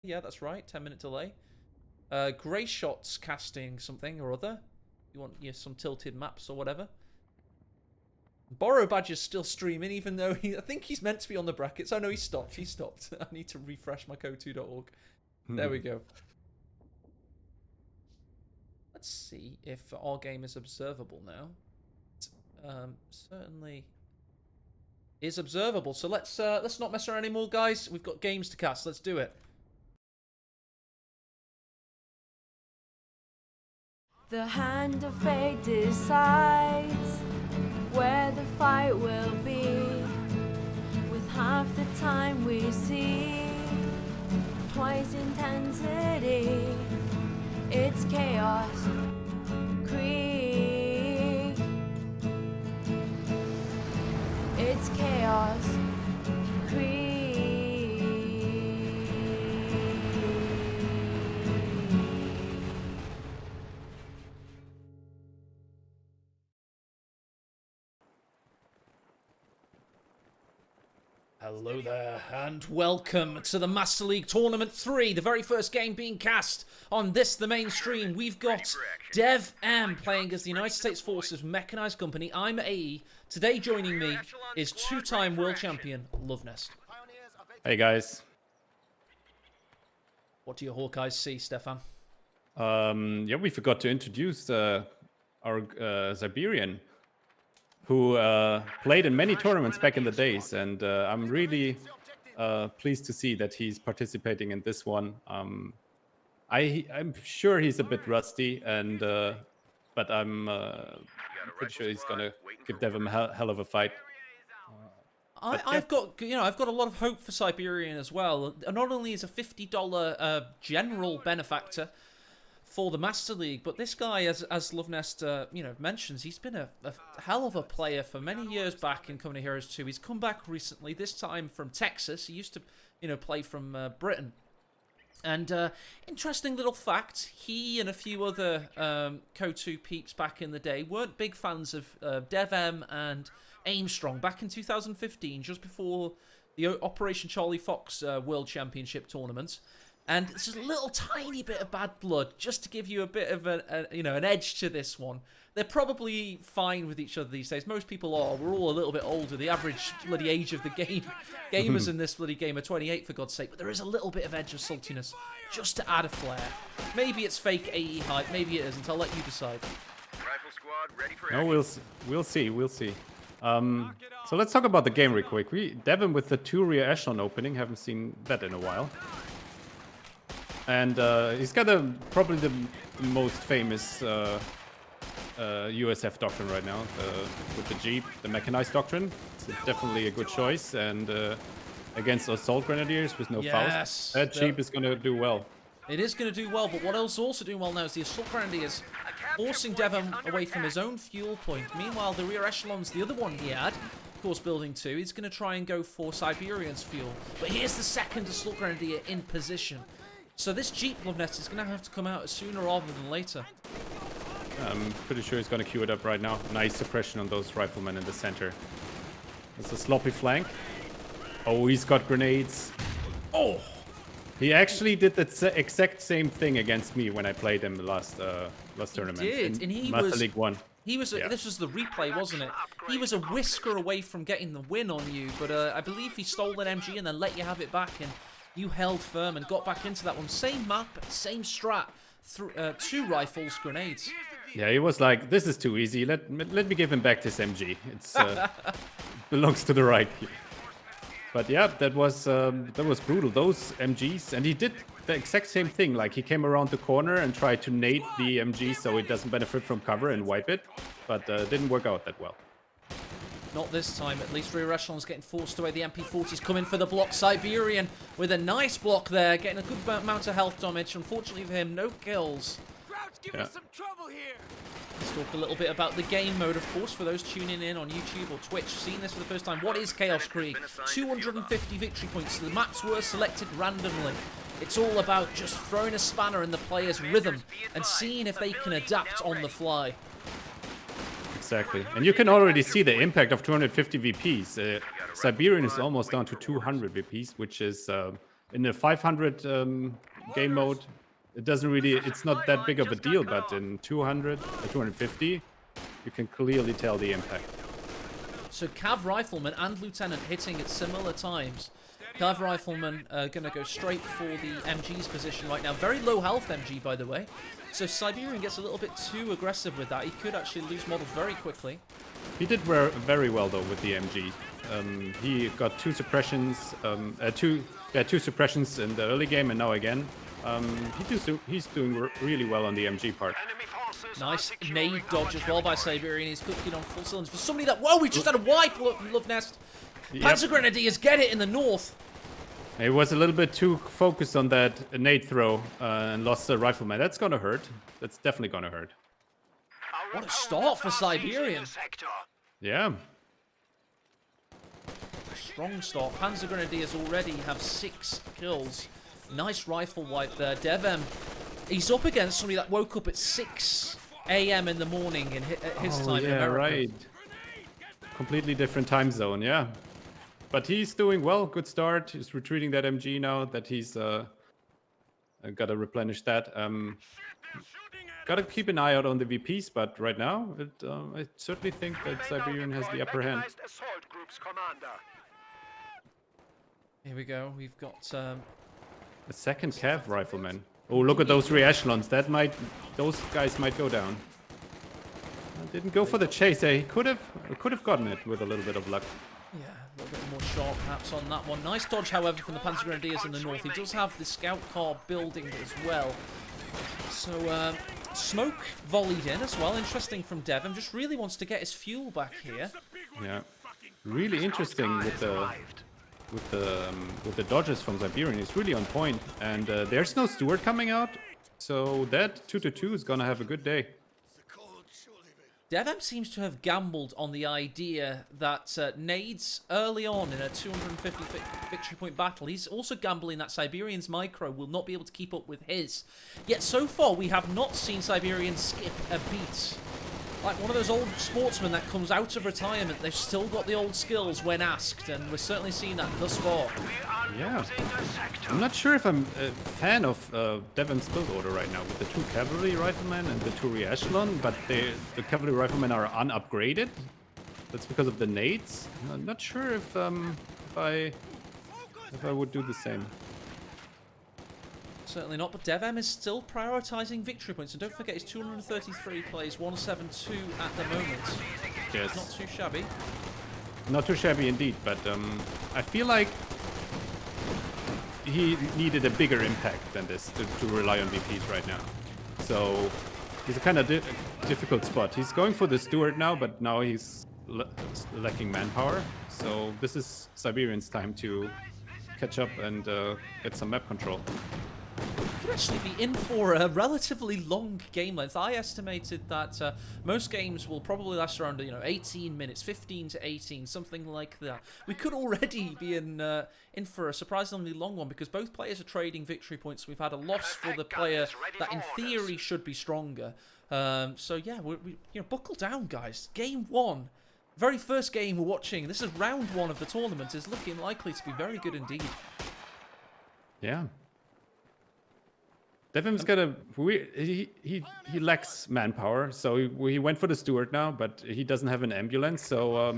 Yeah, that's right. 10-minute delay. Grey Shot's casting something or other. You want some tilted maps or whatever. Borrow Badger's still streaming, even though I think he's meant to be on the brackets. Oh no, he stopped. He stopped. I need to refresh my code2.org. There we go. Let's see if our game is observable now. Certainly is observable. So let's not mess around anymore, guys. We've got games to cast. Let's do it. The hand of fate decides where the fight will be. With half the time we see twice intensity. It's chaos, Krieg. It's chaos, Krieg. Hello there, and welcome to the Master League Tournament 3, the very first game being cast on this, the main stream. We've got DevM playing as the United States Forces Mechanized Company. I'm AE. Today joining me is two-time world champion, Lovenest. Hey guys. What do your Hawkeyes see, Stefan? Yeah, we forgot to introduce our Siberian, who played in many tournaments back in the days, and I'm really pleased to see that he's participating in this one. I'm sure he's a bit rusty, and but I'm pretty sure he's gonna give DevM a hell of a fight. I've got a lot of hope for Siberian as well. Not only is a $50 general benefactor for the Master League, but this guy, as Lovenest mentions, he's been a hell of a player for many years back in Company Heroes 2. He's come back recently, this time from Texas. He used to play from Britain. And interesting little fact, he and a few other Co2 peeps back in the day weren't big fans of DevM and Aimstrong back in 2015, just before the Operation Charlie Fox World Championship tournament. And it's just a little tiny bit of bad blood, just to give you a bit of an edge to this one. They're probably fine with each other these days. Most people are. We're all a little bit older. The average bloody age of the gamers in this bloody game are 28, for God's sake. But there is a little bit of edge of saltiness, just to add a flair. Maybe it's fake AE hype. Maybe it isn't. I'll let you decide. Rifle squad ready for No, we'll see. So let's talk about the game real quick. DevM with the 2 rear echelon opening. Haven't seen that in a while. And he's got probably the most famous USF doctrine right now, with the Jeep, the mechanized doctrine. It's definitely a good choice, and against assault grenadiers with no Faust, that Jeep is going to do well. It is going to do well, but what else also doing well now is the assault grenadiers forcing DevM away from his own fuel point. Meanwhile, the rear echelons, the other one he had, of course, building 2, he's going to try and go for Siberian's fuel. But here's the second assault grenadier in position. So this Jeep, Lovenest, is going to have to come out sooner rather than later. I'm pretty sure he's going to queue it up right now. Nice suppression on those riflemen in the center. It's a sloppy flank. Oh, he's got grenades. Oh! He actually did the exact same thing against me when I played him the last tournament. He did, and he Master was... League 1. He was this was the replay, wasn't it? He was a whisker away from getting the win on you, but I believe he stole an MG and then let you have it back, and you held firm and got back into that one. Same map, same strat, 2 rifles, grenades. Yeah, he was like, this is too easy. Let me give him back this MG. It's belongs to the right. But yeah, that was brutal. Those MGs, and he did the exact same thing. Like, he came around the corner and tried to nade the MG so it doesn't benefit from cover and wipe it, but didn't work out that well. Not this time, at least. Rear echelon's getting forced away. The MP40's coming for the block. Siberian with a nice block there, getting a good amount of health damage. Unfortunately for him, no kills. Give us some trouble here. Let's talk a little bit about the game mode, of course, for those tuning in on YouTube or Twitch, seeing this for the first time. What is Chaos Krieg? 250 victory points. The maps were selected randomly. It's all about just throwing a spanner in the player's rhythm and seeing if they can adapt on the fly. Exactly. And you can already see the impact of 250 VPs. Siberian is almost down to 200 VPs, which is in the 500 game mode, it doesn't really, it's not that big of a deal, but in 200, 250, you can clearly tell the impact. So Cav Rifleman and Lieutenant hitting at similar times. Cav Rifleman going to go straight for the MG's position right now. Very low health MG, by the way. So Siberian gets a little bit too aggressive with that. He could actually lose models very quickly. He did very well though with the MG. He got two suppressions, two suppressions in the early game, and now again. He's doing really well on the MG part. Nice nade dodge as well by Siberian. He's cooking on full cylinders for somebody that. Whoa, we just had a wipe, Love Nest. Panzer Grenadiers get it in the north. He was a little bit too focused on that nade throw and lost the rifleman. That's gonna hurt. That's definitely gonna hurt. What a start for Siberian. Yeah. Strong start. Panzer Grenadiers already have 6 kills. Nice rifle wipe there. DevM, he's up against somebody that woke up at 6 a.m. in the morning in his time in America. Right. Completely different time zone, yeah. But he's doing well. Good start. He's retreating that MG now that he's got to replenish that. Got to keep an eye out on the VPs, but right now, I certainly think that Siberian has the upper hand. Here we go. We've got A second Cav rifleman. Oh, look at those re-echelons. Those guys might go down. Didn't go for the chase. He could have gotten it with a little bit of luck. yeah, a little bit more sharp perhaps on that one. Nice dodge, however, from the Panzer Grenadiers in the north. He does have the scout car building as well. So smoke volleyed in as well. Interesting from DevM. Just really wants to get his fuel back here. Yeah, really interesting with the dodges from Siberian. It's really on point, and there's no Steward coming out, so that 2-2 is gonna have a good day. DevM seems to have gambled on the idea that nades early on in a 250 victory point battle. He's also gambling that Siberian's micro will not be able to keep up with his. Yet so far we have not seen Siberian skip a beat. Like one of those old sportsmen that comes out of retirement, they've still got the old skills when asked, and we're certainly seeing that thus far. Yeah. I'm not sure if I'm a fan of DevM's build order right now with the 2 cavalry riflemen and the 2 re-echelon, but the cavalry riflemen are unupgraded. That's because of the nades. I'm not sure if I would do the same. Certainly not, but DevM is still prioritizing victory points. And don't forget, it's 233 plays, 172 at the moment. Yes. Not too shabby. Not too shabby indeed, but I feel like he needed a bigger impact than this to rely on VPs right now. So he's a kind of difficult spot. He's going for the Steward now, but now he's lacking manpower. So this is Siberian's time to catch up and get some map control. Could actually be in for a relatively long game length. I estimated that most games will probably last around 18 minutes, 15 to 18, something like that. We could already be in for a surprisingly long one because both players are trading victory points. We've had a loss for the player that in theory should be stronger. So yeah, we buckle down, guys. Game 1. Very first game we're watching. This is round 1 of the tournament. Is looking likely to be very good indeed. Yeah. DevM's got he lacks manpower, so he went for the Steward now, but he doesn't have an ambulance, so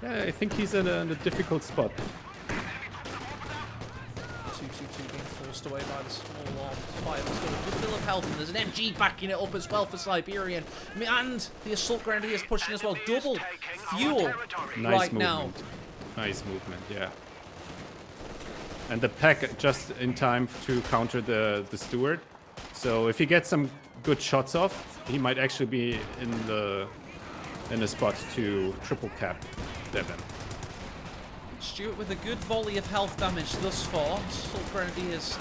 yeah, I think he's in a difficult spot. 2-2-2 being forced away by the small arm fire. There's got a good deal of health, and there's an MG backing it up as well for Siberian, and the assault grenadiers pushing as well. Double fuel right now. Nice movement, yeah. And the pack just in time to counter the Steward. So if he gets some good shots off, he might actually be in the spot to triple cap DevM. Stuart with a good volley of health damage thus far. Assault grenadiers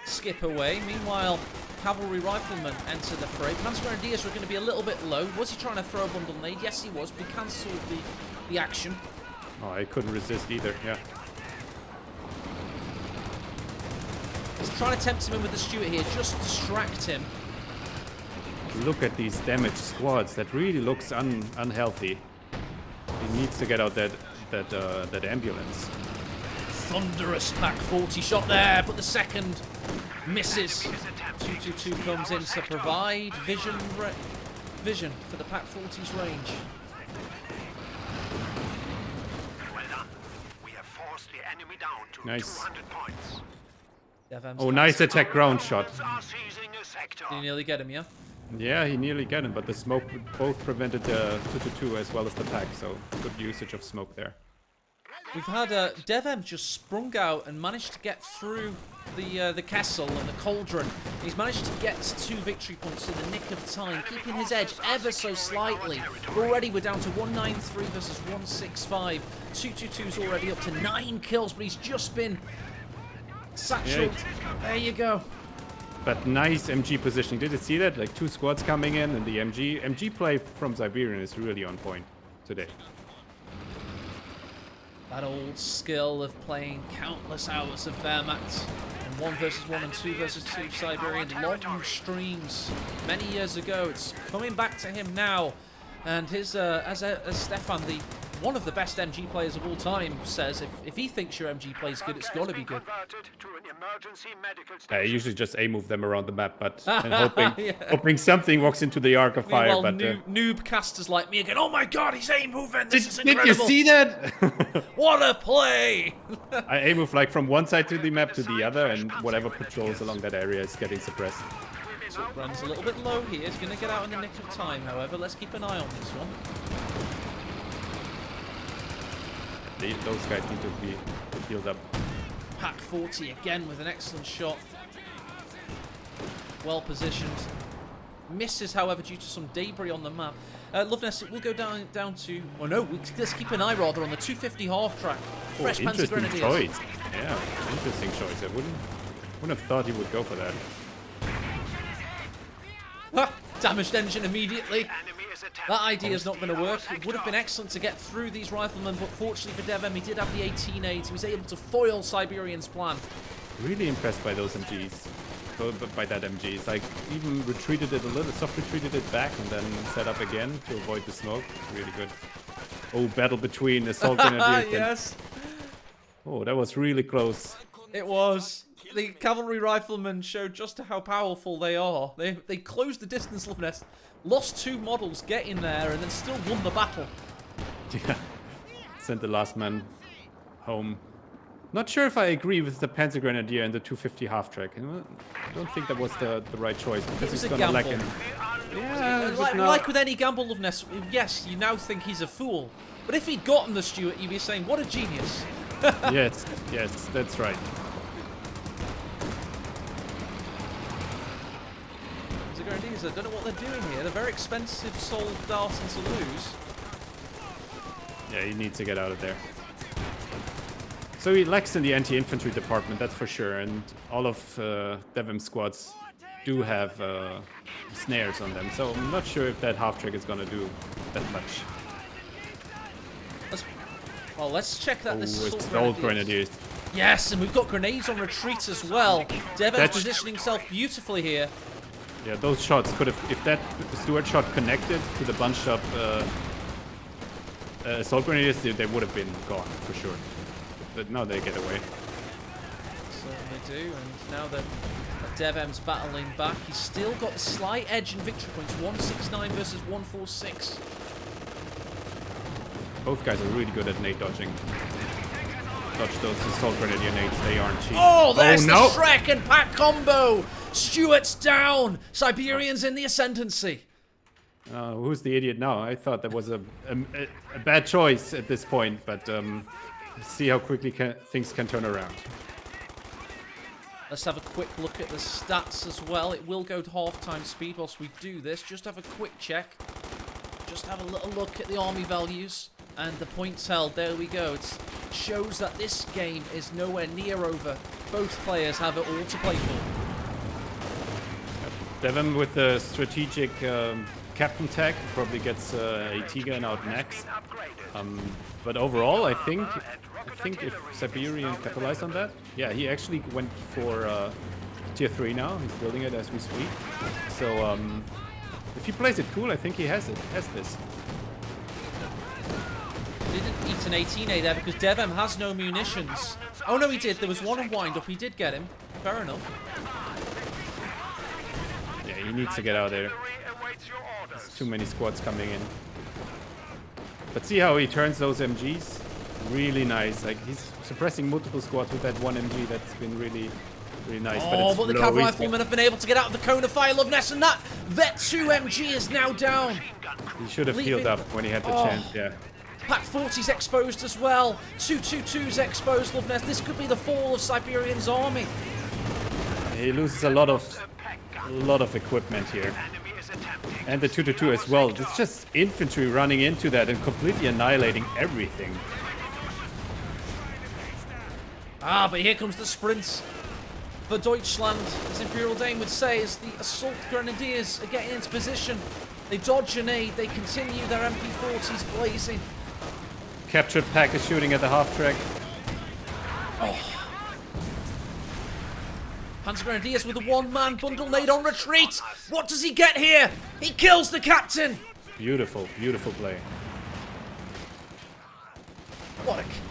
skip away. Meanwhile, cavalry riflemen enter the fray. Panzer grenadiers are going to be a little bit low. Was he trying to throw a bundle nade? Yes, he was. But he cancelled the action. Oh, I couldn't resist either. Yeah. He's trying to tempt him in with the Stuart here, just distract him. Look at these damaged squads. That really looks unhealthy. He needs to get out that ambulance. thunderous Pack 40 shot there, but the second misses. 222 comes in to provide vision for the Pack 40's range. Well done. We have forced the enemy down to Nice. 200 points. DevM's Oh, nice attack ground shot. Are seizing a sector. Did you nearly get him, yeah? Yeah, he nearly got him, but the smoke both prevented the 222 as well as the pack, so good usage of smoke there. We've had DevM just sprung out and managed to get through the castle and the cauldron. He's managed to get 2 victory points in the nick of time, keeping his edge ever so slightly. Already we're down to 193 versus 165. 222's already up to 9 kills, but he's just been satcheled. There you go. But nice MG positioning. Did you see that? Like 2 squads coming in, and the MG play from Siberian is really on point today. That old skill of playing countless hours of Wehrmacht and 1 versus 1 and 2 versus 2 Siberian long streams many years ago. It's coming back to him now, and his as Stefan, one of the best MG players of all time, says if he thinks your MG plays good, it's got to be good. I usually just A-move them around the map, but and hoping something walks into the arc of fire. Well, but noob casters like me again. Oh my god, he's A-moving! This is did incredible! you see that? What a play! I A-move like from one side to the map to the other, and whatever patrols along that area is getting suppressed. So runs a little bit low here. He's going to get out in the nick of time, however. Let's keep an eye on this one. Those guys need to be healed up. Pack 40 again with an excellent shot. Well positioned. Misses, however, due to some debris on the map. Loveness, it will go down to... Oh no, let's keep an eye rather on the 250 half track. Fresh Panzer Interesting Grenadiers. choice. Yeah, interesting choice. I wouldn't have thought he would go for that. Ha! Damaged engine immediately. That idea is not going to work. It would have been excellent to get through these riflemen, but fortunately for DevM, he did have the 18-8. He was able to foil Siberian's plan. Really impressed by those MGs. By that MG. It's like even retreated it a little, soft retreated it back and then set up again to avoid the smoke. Really good. Oh, battle between assault grenadiers. Yes. Oh, that was really close. It was. The cavalry riflemen showed just how powerful they are. They closed the distance, Loveness. Lost 2 models, get in there, and then still won the battle. Yeah. Sent the last man home. Not sure if I agree with the Panzer Grenadier and the 250 half track. I don't think that was the right choice because was he's a gonna lack gamble. in. Yeah, Like with any gamble, Loveness, yes, you now think he's a fool. But if he'd gotten the Stuart, you'd be saying, what a genius. yes, that's right. The Grenadiers, I don't know what they're doing here. They're very expensive soldaten to lose. Yeah, he needs to get out of there. So he lacks in the anti-infantry department, that's for sure, and all of DevM squads do have snares on them, so I'm not sure if that half-track is gonna do that much. Let's check that this it's assault the old Grenadiers. grenadiers. Yes, and we've got grenades on retreat as well. DevM's positioning himself beautifully here. Yeah, those shots could have, if that Stuart shot connected to the bunched up assault grenadiers, they would have been gone for sure. But now they get away. Certainly do, and now that DevM's battling back, he's still got a slight edge in victory points, 169 versus 146. Both guys are really good at nade dodging. Dodge those assault grenadier nades, they aren't cheap. Oh, there's no. the Shrek and Pack combo! Stuart's down! Siberian's in the ascendancy. Who's the idiot now? I thought that was a bad choice at this point, but see how quickly things can turn around. Let's have a quick look at the stats as well. It will go to half-time speed whilst we do this. Just have a quick check. Just have a little look at the army values and the points held. There we go. It shows that this game is nowhere near over. Both players have it all to play for. DevM with the strategic captain tag probably gets a T-gun out next. But overall, I think if Siberian capitalized on that, yeah, he actually went for tier 3 now. He's building it as we speak. So if he plays it cool, I think he has this. Didn't eat an 18A there because DevM has no munitions. Oh no, he did. There was one on wind-up. He did get him. Fair enough. Yeah, he needs to get out there. There's too many squads coming in. But see how he turns those MGs? Really nice. Like, he's suppressing multiple squads with that one MG. That's been really, really nice. Oh, but the low. cavalry riflemen have been able to get out of the cone of fire, Loveness, and that Vet 2 MG is now down. He should have healed up when he had the chance, yeah. Pack 40's exposed as well. 222's exposed, Loveness. This could be the fall of Siberian's army. He loses a lot of equipment here. And the 222 as well. It's just infantry running into that and completely annihilating everything. Ah, but here comes the sprints for Deutschland, as Imperial Dane would say, as the assault grenadiers are getting into position. They dodge an aid, they continue their MP40s blazing. Captured pack is shooting at the half track. Panzer Grenadiers with a one-man bundle nade on retreat. What does he get here? He kills the captain. Beautiful, beautiful play.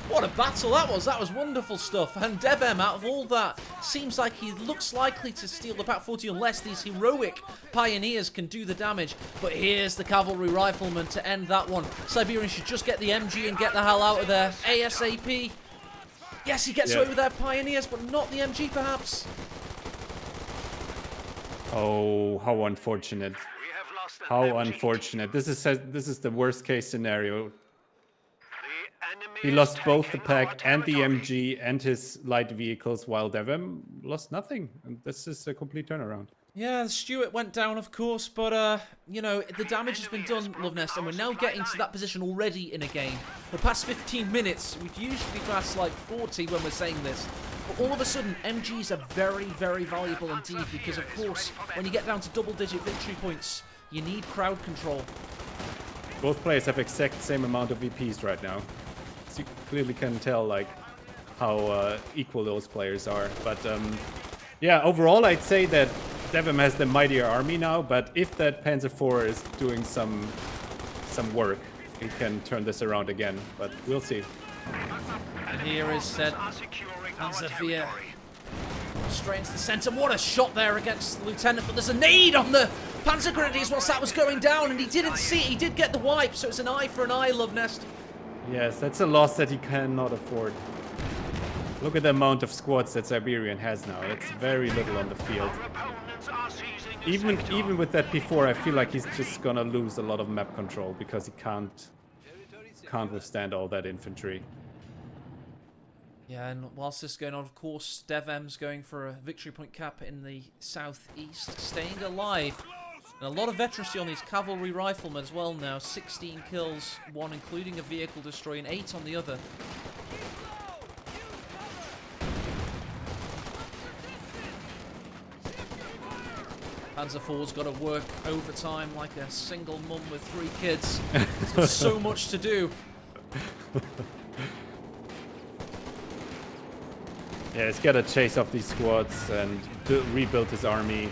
What a battle that was. That was wonderful stuff. And DevM, out of all that, seems like he looks likely to steal the Pack 40 unless these heroic pioneers can do the damage. But here's the cavalry rifleman to end that one. Siberian should just get the MG and get the hell out of there. ASAP. Yes, he gets away with their pioneers, but not the MG, perhaps. Oh, how unfortunate. How unfortunate. This is the worst case scenario. He lost both the pack and the MG and his light vehicles, while DevM lost nothing. And this is a complete turnaround. Yeah, Stuart went down, of course, but, you know, the damage has been done, Loveness, and we're now getting to that position already in a game. The past 15 minutes, we've usually passed like 40 when we're saying this. But all of a sudden, MGs are very, very valuable indeed, because, of course, when you get down to double-digit victory points, you need crowd control. Both players have exact same amount of VPs right now. So you clearly can tell, like, how equal those players are. But, yeah, overall, I'd say that DevM has the mightier army now, but if that Panzer IV is doing some work, he can turn this around again. But we'll see. And here is said Panzer IV straight into the centre. What a shot there against the lieutenant, but there's a nade on the Panzer Grenadiers whilst that was going down, and he didn't see it. He did get the wipe, so it's an eye for an eye, Loveness. Yes, that's a loss that he cannot afford. Look at the amount of squads that Siberian has now. It's very little on the field. Even with that P4, I feel like he's just gonna lose a lot of map control because he can't withstand all that infantry. Yeah, and whilst this is going on, of course, DevM's going for a victory point cap in the southeast, staying alive. And a lot of veterancy on these cavalry riflemen as well now. 16 kills, one including a vehicle destroying, 8 on the other. Panzer IV's got to work overtime like a single mum with 3 kids. He's got so much to do. Yeah, he's got to chase off these squads and rebuild his army.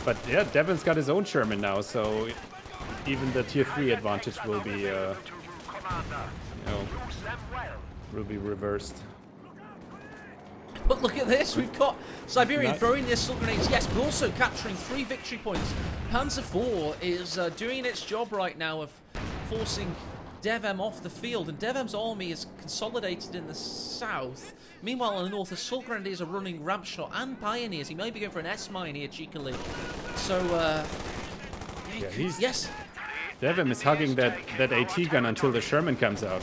But yeah, Devon's got his own Sherman now, so even the tier 3 advantage will be, will be reversed. But look at this, we've got Siberian throwing the assault grenades, yes, but also capturing 3 victory points. Panzer IV is doing its job right now of forcing DevM off the field, and DevM's army is consolidated in the south. Meanwhile, in the north, assault grenadiers are running ramp shot and pioneers. He may be going for an S-mine here, cheekily. So, yeah, yes. DevM is hugging that AT gun until the Sherman comes out.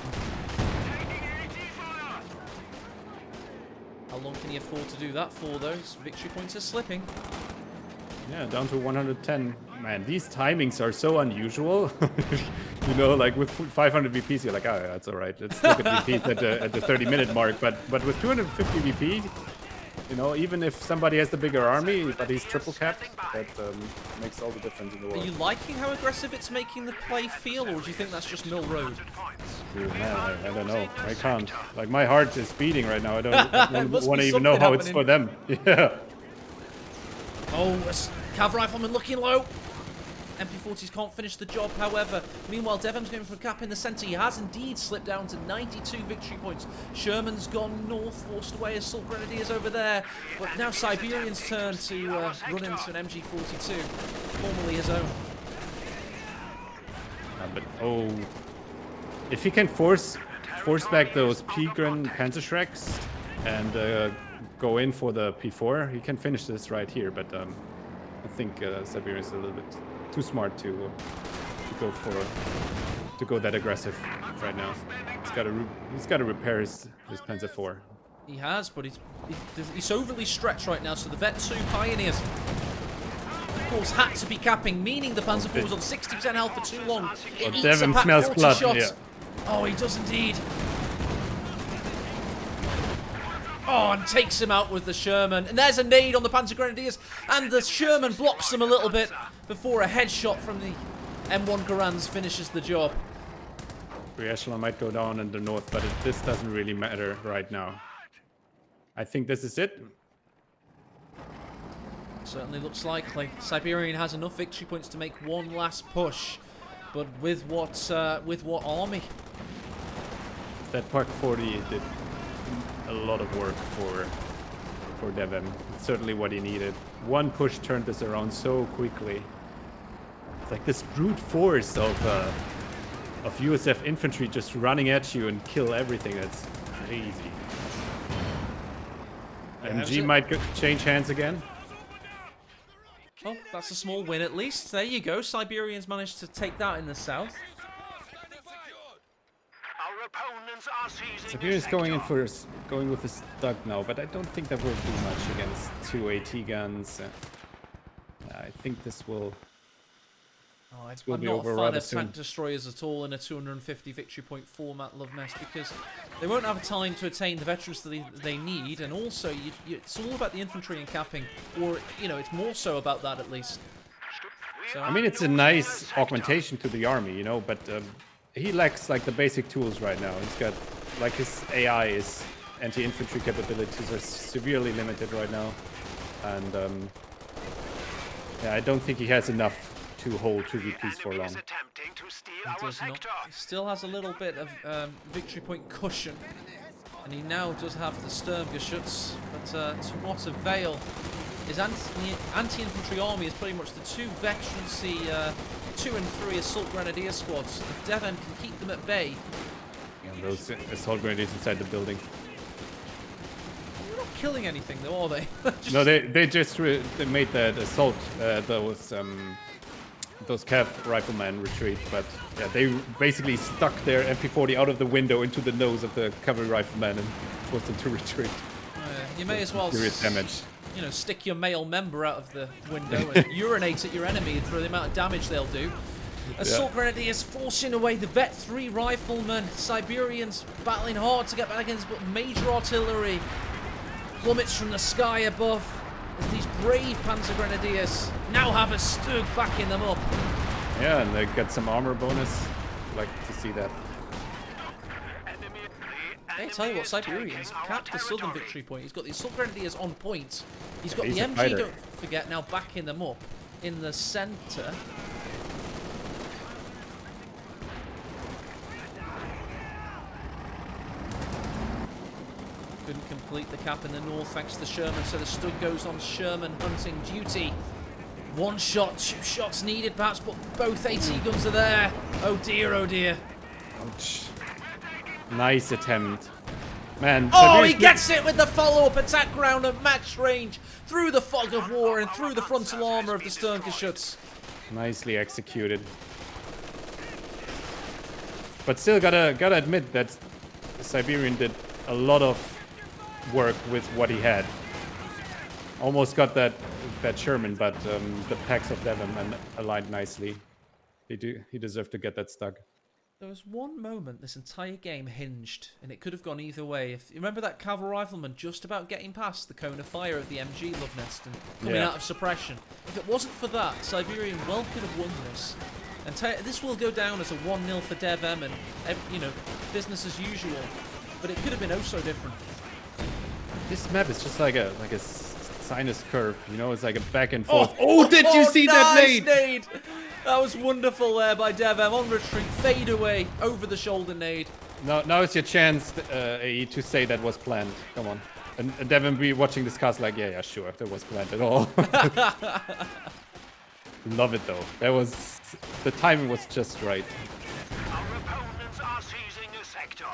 How long can he afford to do that for, though? His victory points are slipping. Yeah, down to 110. Man, these timings are so unusual. You know, like with 500 VPs, you're like, oh, yeah, that's all right. Let's look at VPs at the 30-minute mark. But with 250 VP, you know, even if somebody has the bigger army, but he's triple capped, that makes all the difference in the world. Are you liking how aggressive it's making the play feel, or do you think that's just Mill Road? Dude, man, I don't know. I can't. Like, my heart is beating right now. I don't want to even know how it's for them. Yeah. Oh, Cav Rifleman looking low. MP40s can't finish the job, however. Meanwhile, DevM's going for a cap in the centre. He has indeed slipped down to 92 victory points. Sherman's gone north, forced away. Assault Grenadiers over there. But now Siberian's turn to run into an MG42, formerly his own. But oh, if he can force back those Pigren Panzerschrecks and go in for the P4, he can finish this right here. But I think Siberian is a little bit too smart to go that aggressive right now. He's got to repair his Panzer IV. He has, but he's overly stretched right now. So the Vet 2 Pioneers, of course, had to be capping, meaning the Panzer IV was on 60% health for too long. It eats DevM a pack smells 40 blood. shots. Yeah. Oh, he does indeed. Oh, and takes him out with the Sherman. And there's a nade on the Panzer Grenadiers, and the Sherman blocks them a little bit before a headshot from the M1 Garans finishes the job. Echelon might go down in the north, but this doesn't really matter right now. I think this is it. Certainly looks likely. Siberian has enough victory points to make one last push, but with what army? That Park 40 did a lot of work for DevM. It's certainly what he needed. One push turned this around so quickly. It's like this brute force of USF infantry just running at you and kill everything. That's crazy. MG might change hands again. Oh, that's a small win at least. There you go. Siberians managed to take that in the south. Our opponents are seizing Siberian's going with the Stug now, but I don't think that will do much against 2 AT guns. I think this will. Oh, will I'm be not over a fan rather of soon. tank destroyers at all in a 250 victory point format, Lovenest, because they won't have time to attain the veterans that they need, and also it's all about the infantry and capping, or it's more so about that at least. So, I mean, it's a nice augmentation to the army, but he lacks like the basic tools right now. He's got like his AI, his anti-infantry capabilities are severely limited right now, and yeah, I don't think he has enough to hold 2 VPs for long. he does not. He still has a little bit of victory point cushion, and he now does have the Sturmgeschütz, but to what avail? His anti-infantry army is pretty much the 2 veterancy 2 and 3 assault grenadier squads. If DevM can keep them at bay. And those assault grenadiers inside the building. They're not killing anything though, are they? No, they just they made that assault those Cav riflemen retreat, but yeah, they basically stuck their MP40 out of the window into the nose of the cavalry riflemen and forced them to retreat. You may as well Serious damage. stick your male member out of the window and urinate at your enemy for the amount of damage they'll do. Assault Grenadiers forcing away the Vet 3 riflemen. Siberians battling hard to get back against, but major artillery plummets from the sky above as these brave Panzer Grenadiers now have a Stug backing them up. Yeah, and they get some armor bonus. Like to see that. Hey, tell you what, Siberian's capped the southern victory point. He's got the Assault Grenadiers on point. He's got He's the a MG, fighter. don't forget, now backing them up in the centre. Couldn't complete the cap in the north thanks to Sherman, so the Stug goes on Sherman hunting duty. 1 shot, 2 shots needed perhaps, but both AT guns are there. Oh dear, oh dear. Ouch. Nice attempt. Man. Oh, he gets it with the follow-up attack round at max range through the fog of war and through the frontal armor of the Sturmgeschütz. Nicely executed. But still gotta admit that Siberian did a lot of work with what he had. Almost got that Sherman, but the packs of DevM aligned nicely. He deserved to get that Stug. There was one moment this entire game hinged, and it could have gone either way. If you remember that cavalry rifleman just about getting past the cone of fire of the MG Lovenest and coming out of suppression. If it wasn't for that, Siberian well could have won this. And this will go down as a 1-0 for DevM and business as usual. But it could have been oh so different. This map is just like a sinus curve, it's like a back and forth. Oh, did you see that nade? That was wonderful there by DevM. On retreat, fade away, over the shoulder nade. Now is your chance, AE, to say that was planned. Come on. And Devin be watching this cast like, yeah, sure, that was planned at all. Love it though. The timing was just right. Our opponents are seizing a sector.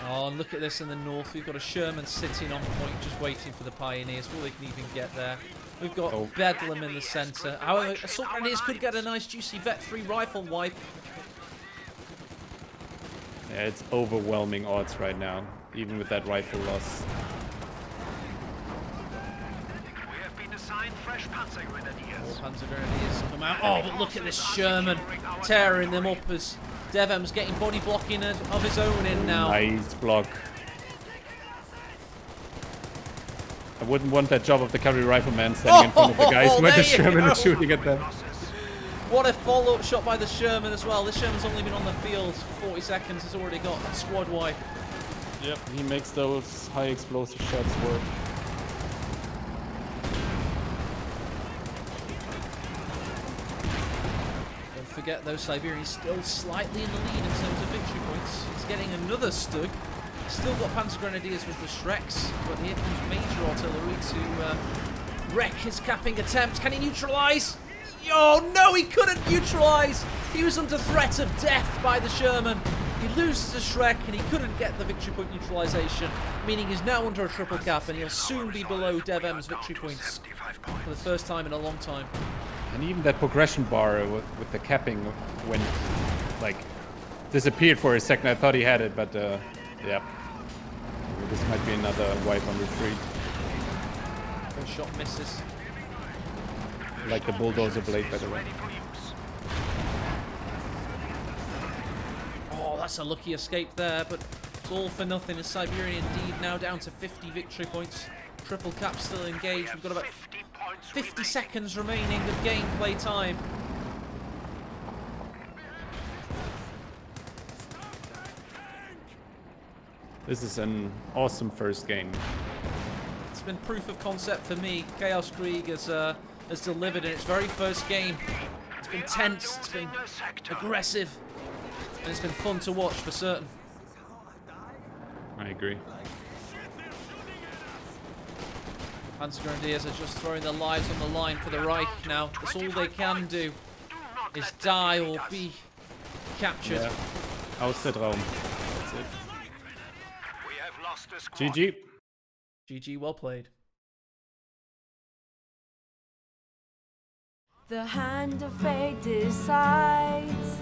Oh, and look at this in the north. We've got a Sherman sitting on point, just waiting for the Pioneers before they can even get there. We've got Bedlam in the centre. However, Assault Grenadiers could get a nice juicy Vet-3 rifle wipe. Yeah, it's overwhelming odds right now, even with that rifle loss. We have been assigned fresh Panzer Grenadiers. Panzer Grenadiers come out. Oh, but look at this Sherman tearing them up as DevM's getting body blocking of his own in now. Nice block. I wouldn't want that job of the cavalry rifleman standing in front of the guys when the Sherman is shooting at them. What a follow-up shot by the Sherman as well. This Sherman's only been on the field for 40 seconds. Has already got a squad wipe. Yep, he makes those high explosive shots work. Don't forget though, Siberian's still slightly in the lead in terms of victory points. He's getting another Stug. Still got Panzer Grenadiers with the Shreks, but here comes Major Artillery to wreck his capping attempt. Can he neutralise? Oh no, he couldn't neutralise! He was under threat of death by the Sherman. He loses the Shrek and he couldn't get the victory point neutralisation, meaning he's now under a triple cap and he'll soon be below DevM's victory points for the first time in a long time. And even that progression bar with the capping went, like, disappeared for a second. I thought he had it, but yeah. This might be another wipe on retreat. One shot misses. Like the bulldozer blade, by the way. Oh, that's a lucky escape there, but it's all for nothing as Siberian indeed now down to 50 victory points. Triple cap still engaged. We've got about 50 seconds remaining of gameplay time. This is an awesome first game. It's been proof of concept for me. Chaos Krieg has delivered in its very first game. It's been tense, it's been aggressive, and it's been fun to watch for certain. I agree. Panzer Grenadiers are just throwing their lives on the line for the Reich now. That's all they can do, is die or be captured. Yeah. Aus der Traum. That's it. We have lost a squad. GG. GG, well played. The hand of fate decides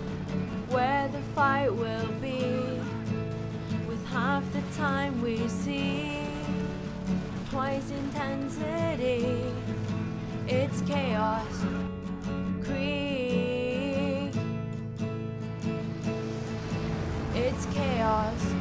where the fight will be. With half the time we see, twice intensity. It's chaos, Krieg. It's chaos.